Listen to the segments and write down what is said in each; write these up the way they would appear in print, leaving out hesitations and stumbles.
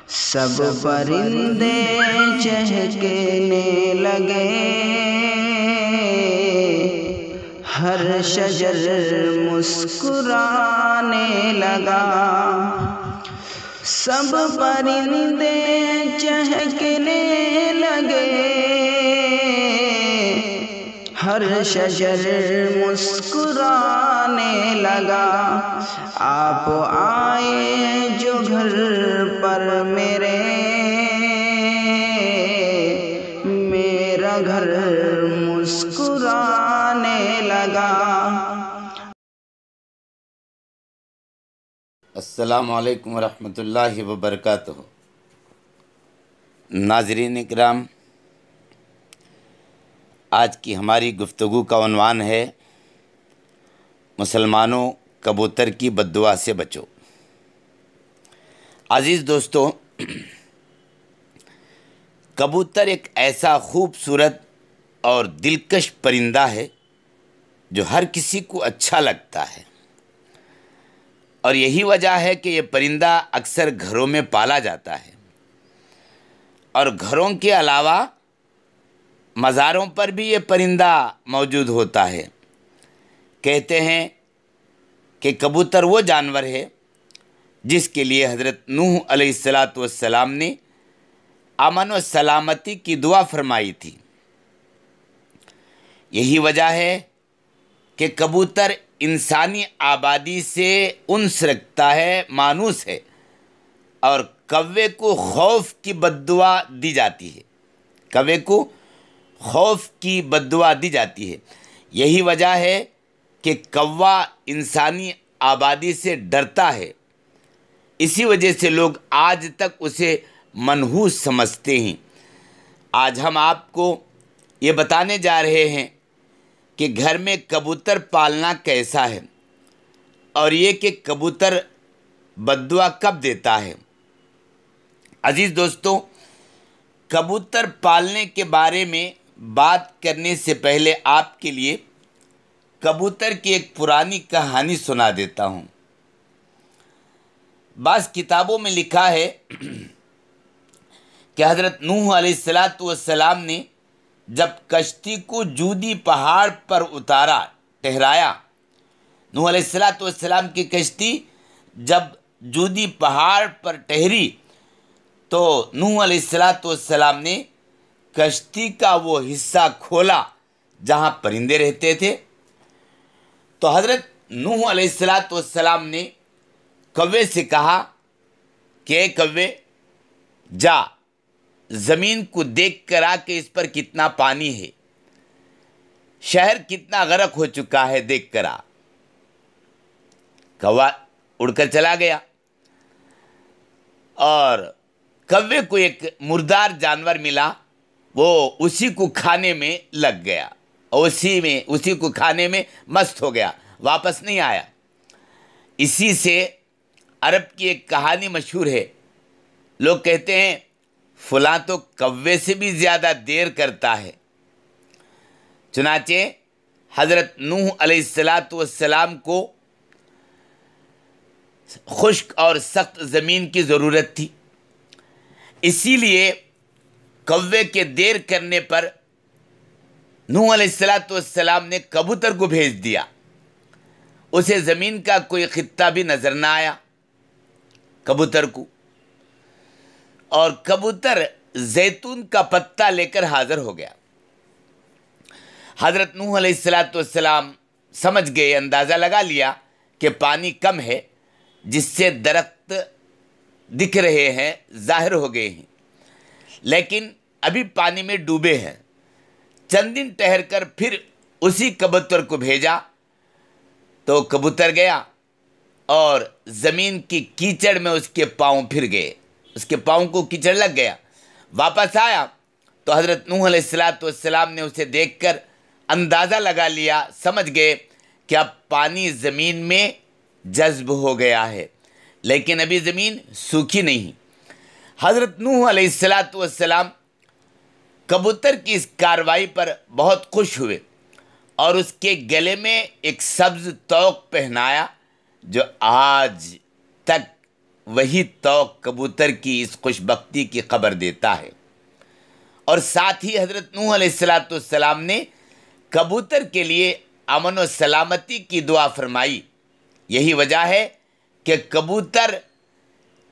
सब परिंदे चहकने लगे, हर शजर मुस्कुराने लगा। सब परिंदे चहकने लगे, हर शजर मुस्कुराने लगा। आप आए जो घर पर मेरे, मेरा घर मुस्कुराने लगा। अस्सलामु अलैकुम वरहमतुल्लाहि वबरकातुहू। नाज़रीन इकराम, आज की हमारी गुफ्तगू का उन्वान है मुसलमानों, कबूतर की बद्दुआ से बचो। अज़ीज़ दोस्तों, कबूतर एक ऐसा खूबसूरत और दिलकश परिंदा है जो हर किसी को अच्छा लगता है, और यही वजह है कि ये परिंदा अक्सर घरों में पाला जाता है और घरों के अलावा मज़ारों पर भी ये परिंदा मौजूद होता है। कहते हैं कि कबूतर वो जानवर है जिसके लिए हज़रत नूह अलैहिस्सलातु वस्सलाम ने अमन व सलामती की दुआ फरमाई थी। यही वजह है कि कबूतर इंसानी आबादी से उन्स रखता है, मानूस है, और कव्वे को खौफ की बद्दुआ दी जाती है। कव्वे को खौफ की बद्दुआ दी जाती है। यही वजह है कि कौवा इंसानी आबादी से डरता है। इसी वजह से लोग आज तक उसे मनहूस समझते हैं। आज हम आपको ये बताने जा रहे हैं कि घर में कबूतर पालना कैसा है और ये कि कबूतर बद्दुआ कब देता है। अजीज़ दोस्तों, कबूतर पालने के बारे में बात करने से पहले आपके लिए कबूतर की एक पुरानी कहानी सुना देता हूँ। बाज़ किताबों में लिखा है कि हज़रत नूह अलैहिस्सलातु वस्सलाम ने जब कश्ती को जूदी पहाड़ पर उतारा, ठहराया, नूह अलैहिस्सलातु वस्सलाम की कश्ती जब जूदी पहाड़ पर ठहरी तो नूह अलैहिस्सलातु वस्सलाम ने कश्ती का वो हिस्सा खोला जहाँ परिंदे रहते थे। तो हज़रत नूह अलैहिस्सलातु वस्सलाम ने कव्वे से कहा कि कव्वे, जा ज़मीन को देख कर आ कि इस पर कितना पानी है, शहर कितना गर्क हो चुका है, देख कर आ। कौवा उड़कर चला गया और कव्वे को एक मुर्दार जानवर मिला। वो उसी को खाने में लग गया और उसी को खाने में मस्त हो गया, वापस नहीं आया। इसी से अरब की एक कहानी मशहूर है। लोग कहते हैं फलां तो कव्वे से भी ज़्यादा देर करता है। चुनाचे हज़रत नूह अलैहिस्सलातु वस्सलाम को खुश्क और सख्त ज़मीन की ज़रूरत थी, इसीलिए कव्वे के देर करने पर नूह अलैहिस्सलातु वस्सलाम ने कबूतर को भेज दिया। उसे ज़मीन का कोई खित्ता भी नज़र ना आया कबूतर को, और कबूतर जैतून का पत्ता लेकर हाज़िर हो गया। हज़रत नूह अलैहिस्सलातु वस्सलाम समझ गए, अंदाज़ा लगा लिया कि पानी कम है, जिससे दरख्त दिख रहे हैं, ज़ाहिर हो गए हैं, लेकिन अभी पानी में डूबे हैं। चंद दिन ठहर कर फिर उसी कबूतर को भेजा तो कबूतर गया और ज़मीन की कीचड़ में उसके पाँव फिर गए, उसके पाँव को कीचड़ लग गया। वापस आया तो हज़रत नूह अलैहिस्सलातु वस्सलाम ने उसे देखकर अंदाज़ा लगा लिया, समझ गए कि अब पानी ज़मीन में जज्ब हो गया है, लेकिन अभी ज़मीन सूखी नहीं। हज़रत नूह अलैहिस्सलातु वस्सलाम कबूतर की इस कार्रवाई पर बहुत खुश हुए और उसके गले में एक सब्ज़ तौक पहनाया जो आज तक वही तौक कबूतर की इस खुशबख्ती की खबर देता है। और साथ ही हज़रत नूह अलैहिस्सलाम ने कबूतर के लिए अमन व सलामती की दुआ फरमाई। यही वजह है कि कबूतर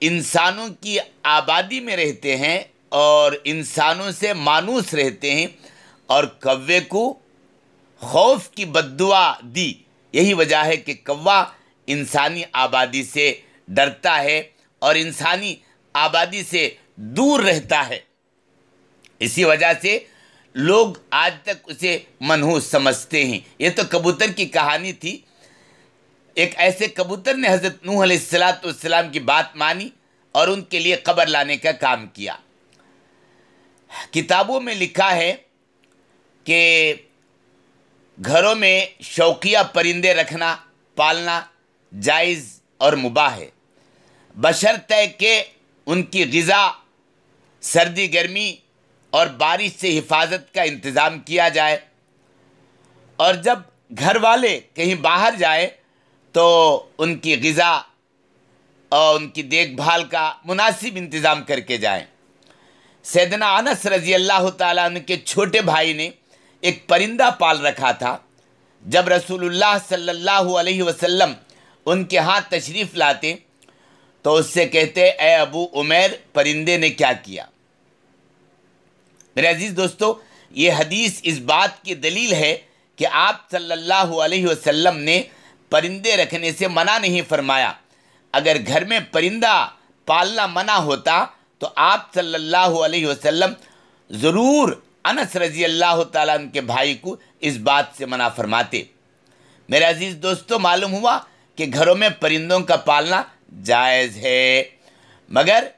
इंसानों की आबादी में रहते हैं और इंसानों से मानूस रहते हैं, और कौवे को खौफ की बद्दुआ दी। यही वजह है कि कौवा इंसानी आबादी से डरता है और इंसानी आबादी से दूर रहता है। इसी वजह से लोग आज तक उसे मनहूस समझते हैं। ये तो कबूतर की कहानी थी। एक ऐसे कबूतर ने हज़रत नूह अलैहिस्सलाम की बात मानी और उनके लिए कब्र लाने का काम किया। किताबों में लिखा है कि घरों में शौकिया परिंदे रखना पालना जायज़ और मुबाह है, बशर्ते कि उनकी ग़िज़ा सर्दी गर्मी और बारिश से हिफाजत का इंतज़ाम किया जाए, और जब घर वाले कहीं बाहर जाए तो उनकी ग़िज़ा और उनकी देखभाल का मुनासिब इंतज़ाम करके जाएं। सैयदना अनस रज़ी अल्लाह ताला अन्हु के छोटे भाई ने एक परिंदा पाल रखा था। जब रसूलुल्लाह सल्लल्लाहु अलैहि वसल्लम उनके हाथ तशरीफ़ लाते तो उससे कहते, ए अबू उमैर, परिंदे ने क्या किया। मेरे अजीज़ दोस्तों, ये हदीस इस बात की दलील है कि आप सल्लल्लाहु अलैहि वसल्लम ने परिंदे रखने से मना नहीं फरमाया। अगर घर में परिंदा पालना मना होता तो आप सल्लल्लाहु अलैहि वसल्लम ज़रूर अनस रज़ी अल्लाह ताला उनके भाई को इस बात से मना फरमाते। मेरे अजीज़ दोस्तों, मालूम हुआ कि घरों में परिंदों का पालना जायज़ है, मगर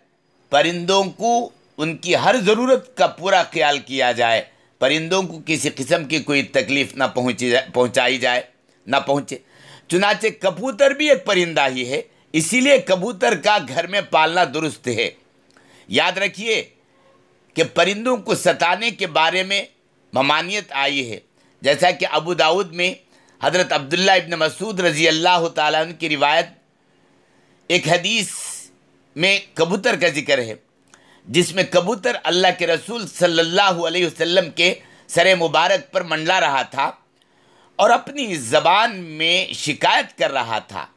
परिंदों को उनकी हर ज़रूरत का पूरा ख्याल किया जाए। परिंदों को किसी किस्म की कोई तकलीफ़ ना पहुँचाई जाए, ना पहुँचे। चुनाचे कबूतर भी एक परिंदा ही है, इसीलिए कबूतर का घर में पालना दुरुस्त है। याद रखिए कि परिंदों को सताने के बारे में ममानियत आई है। जैसा कि अबू दाऊद में हज़रत अब्दुल्ला इब्न मसूद रज़ी अल्लाह ताला अन्हु की रिवायत, एक हदीस में कबूतर का जिक्र है, जिसमें कबूतर अल्लाह के रसूल सल्लल्लाहु अलैहि वसल्लम के सर मुबारक पर मंडला रहा था और अपनी ज़बान में शिकायत कर रहा था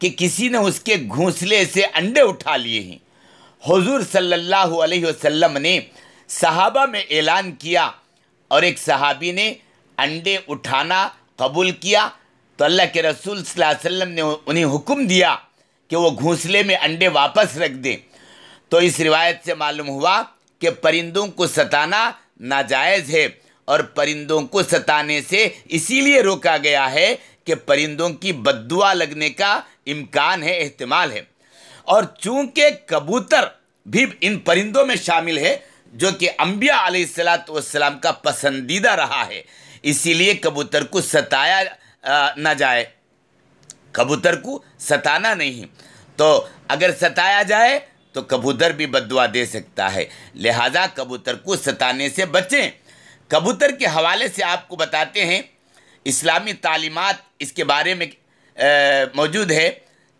कि किसी ने उसके घोंसले से अंडे उठा लिए हैं। हुज़ूर सल्लल्लाहु अलैहि वसल्लम ने सहाबा में ऐलान किया और एक सहाबी ने अंडे उठाना कबूल किया तो अल्लाह के रसूल सल्लल्लाहु अलैहि वसल्लम ने उन्हें हुक्म दिया कि वो घोंसले में अंडे वापस रख दें। तो इस रिवायत से मालूम हुआ कि परिंदों को सताना नाजायज़ है और परिंदों को सताने से इसीलिए रोका गया है कि परिंदों की बद्दुआ लगने का इम्कान है, एहतिमाल है। और चूँकि कबूतर भी इन परिंदों में शामिल है जो कि अंबिया अलैहिस्सलातु वस्सलाम का पसंदीदा रहा है, इसीलिए कबूतर को सताया ना जाए। कबूतर को सताना नहीं, तो अगर सताया जाए तो कबूतर भी बद्दुआ दे सकता है, लिहाजा कबूतर को सताने से बचें। कबूतर के हवाले से आपको बताते हैं, इस्लामी तालीमात इसके बारे में मौजूद है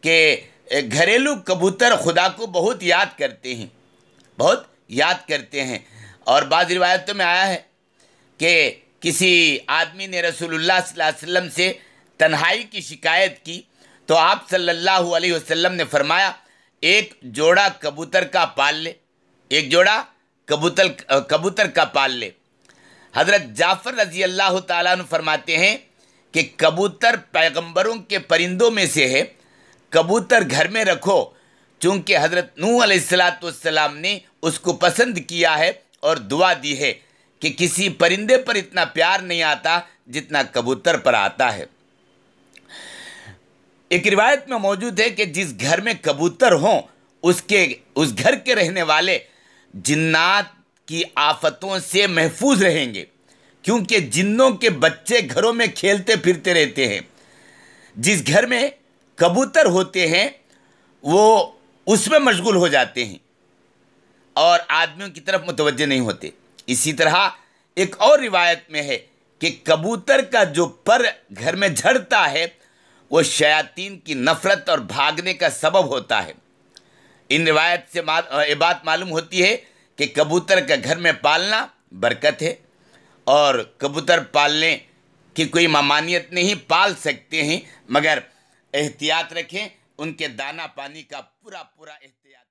कि घरेलू कबूतर खुदा को बहुत याद करते हैं, बहुत याद करते हैं। और बाज़ रिवायतों में आया है कि किसी आदमी ने रसूलुल्लाह सल्लल्लाहु अलैहि वसल्लम से तन्हाई की शिकायत की तो आप सल्लल्लाहु अलैहि वसल्लम ने फरमाया, एक जोड़ा कबूतर का पाल ले, एक जोड़ा कबूतर का पाल ले। हज़रत जाफ़र रज़ी अल्लाह ताला अन्हु फरमाते हैं कि कबूतर पैगंबरों के परिंदों में से है, कबूतर घर में रखो, चूँकि हज़रत नूह अलैहिस्सलाम ने उसको पसंद किया है और दुआ दी है कि किसी परिंदे पर इतना प्यार नहीं आता जितना कबूतर पर आता है। एक रिवायत में मौजूद है कि जिस घर में कबूतर हों उस घर के रहने वाले जिन्नात की आफतों से महफूज रहेंगे, क्योंकि जिन्नों के बच्चे घरों में खेलते फिरते रहते हैं। जिस घर में कबूतर होते हैं वो उसमें मशगूल हो जाते हैं और आदमियों की तरफ मुतवज्जे नहीं होते। इसी तरह एक और रिवायत में है कि कबूतर का जो पर घर में झड़ता है वो शयातीन की नफ़रत और भागने का सबब होता है। इन रिवायत से ये बात मालूम होती है कि कबूतर का घर में पालना बरकत है, और कबूतर पालने की कोई ममानियत नहीं, पाल सकते हैं, मगर एहतियात रखें, उनके दाना पानी का पूरा पूरा एहतियात।